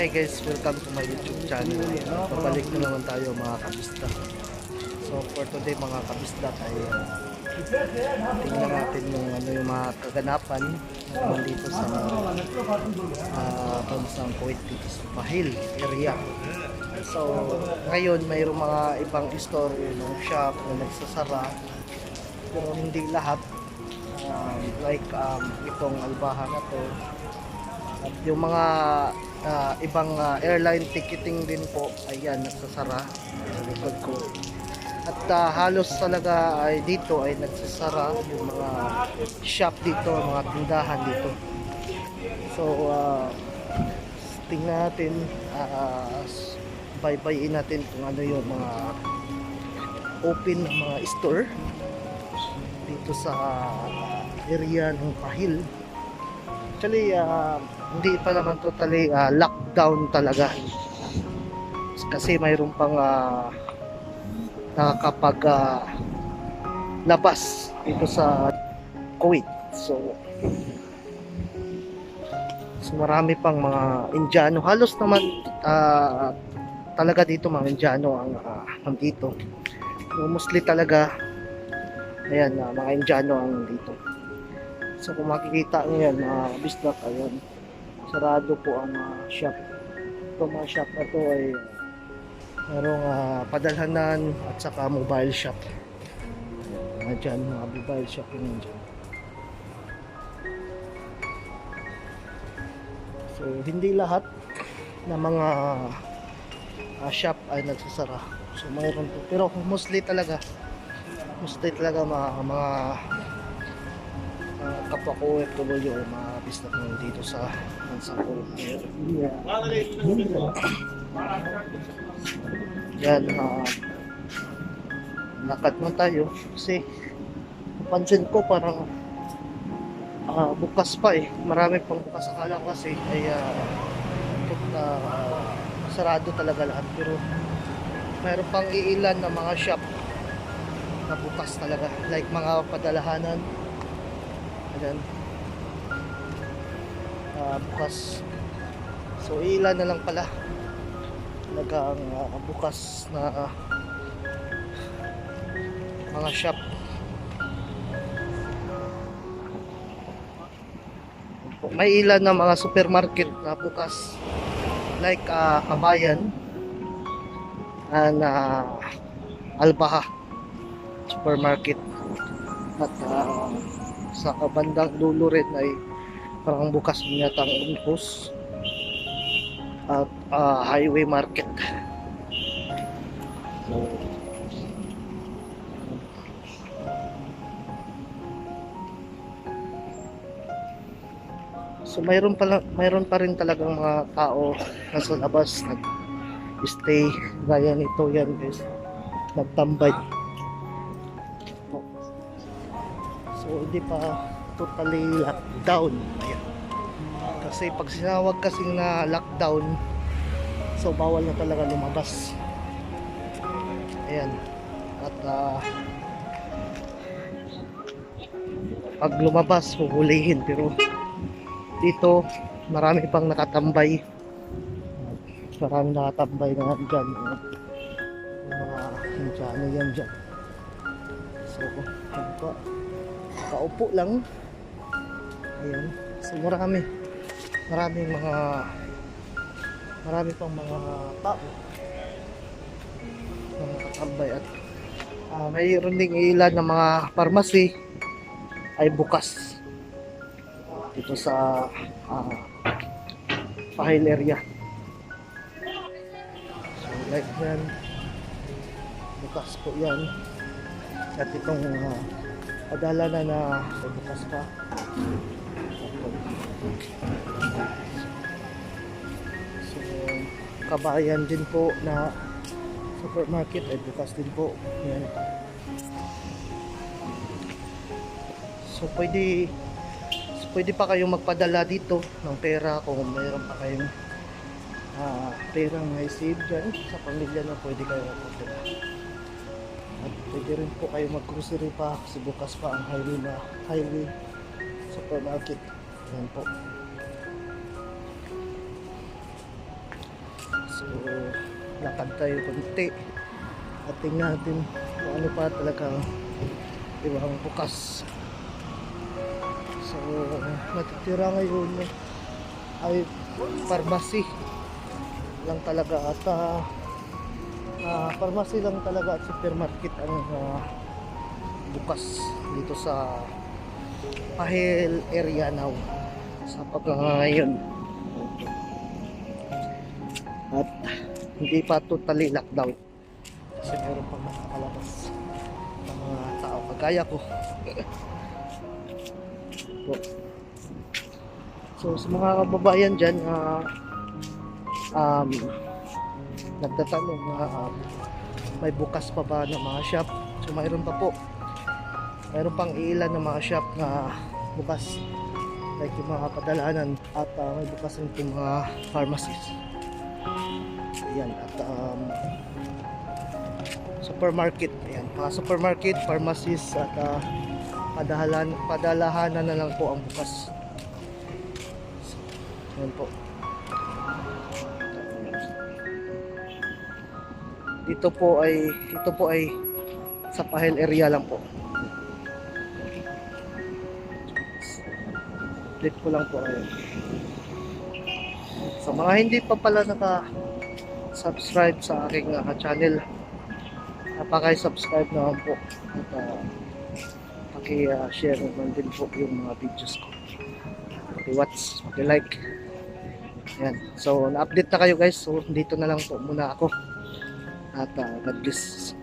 Hey guys, welcome to my YouTube channel. Pabalik na naman tayo mga kabisda. So for today mga kabisda ay tingnan natin yung mga kaganapan naman dito sa bansang Kuwait dito sa Bahil area. So ngayon mayroong mga ibang istorya ng shop na nagsasara pero hindi lahat. Itong Albaha na to at yung mga ibang airline ticketing din po, ayan, nagsasara sa likod ko. At halos talaga ay dito ay nagsasara yung mga shop dito, mga tindahan dito. So tingnan natin, baybayin natin kung ano yung mga open na mga store dito sa area ng Bahil. Actually hindi pa naman totally lockdown talaga kasi mayroon pang nakakapag labas dito sa Kuwait. So marami pang mga Indiano, halos naman talaga dito mga Indiano ang nandito. Mostly talaga ayan, mga Indiano ang dito. So kung makikita nyo yan mga bisdak, ayun, sarado po ang shop. Ito mga shop na to ay mayroong padalhanan at saka mobile shop. Mga dyan, mga mobile shop yun dyan. So hindi lahat na mga shop ay nagsasara. So mayroon po, pero mostly talaga mga kapwa ko OFW o mga business mo dito sa bansang Kuwait. Yan, lakad na tayo kasi napansin ko parang bukas pa eh. Marami pang bukas. Akala ko kasi ay sarado talaga lahat, pero mayroon pang iilan na mga shop na bukas talaga, like mga padalahanan. Ayan, bukas. So ilan na lang pala talagang bukas na mga shop. May ilan na mga supermarket na bukas, like Kabayan and Albaha supermarket. At sa kabandang dulo rin ay parang bukas yata ang Uncos at highway market. So mayroon pa rin talagang mga tao nasa labas nag-stay gaya nito, yan guys, nagtambay. So hindi pa totally lockdown. Ayan. Kasi pag sinawag kasing na lockdown, so bawal na talaga lumabas. Ayan. At pag lumabas huhulihin, pero dito marami pang nakatambay. Marami nakatambay na dyan. Mga ano yan dyan. So kaupo lang. Ayan. So marami pang mga tao na nakatambay. At mayroon ding ilan ng mga pharmacy ay bukas dito sa Bahil area. So like yan, bukas po yan. At itong padala na bukas pa. So Kabayan din po na supermarket ay bukas din po. Yan. So pwede pa kayong magpadala dito ng pera kung mayroon pa kayong perang na-save dyan sa pamilya na pwede kayo magpadala. At pwede rin po kayo mag-grocery pa kasi bukas pa ang highway supermarket. Yan po. So, lakad tayo konti at tingnan natin kung ano pa talagang ibang bukas. So, natitira ngayon ay pharmacy lang talaga at pharmacy lang talaga at supermarket ang bukas dito sa Pahel area now sa pagkakayon. At hindi pa totally lockdown kasi meron pang nakakalabas ng mga tao kagaya ko. So sa mga kababayan dyan nagtatanong may bukas pa ba ng mga shop. So mayroon pa po, mayroon pang ilan ng mga shop na bukas, like yung mga padalanan at may bukas rin yung mga pharmacies. Ayan, at supermarket, ayan, mga supermarket, pharmacies at padalahanan na lang po ang bukas. So, ayan po. Ito po ay sa Pahel area lang po. Flip ko lang po ayun. Sa mga hindi pa pala naka-subscribe sa aking channel, paki-subscribe naman po at paki-share naman din po yung mga videos ko. Paki-watch, paki-like. Ayan. So, na-update na kayo guys. So, dito na lang po muna ako. At God bless.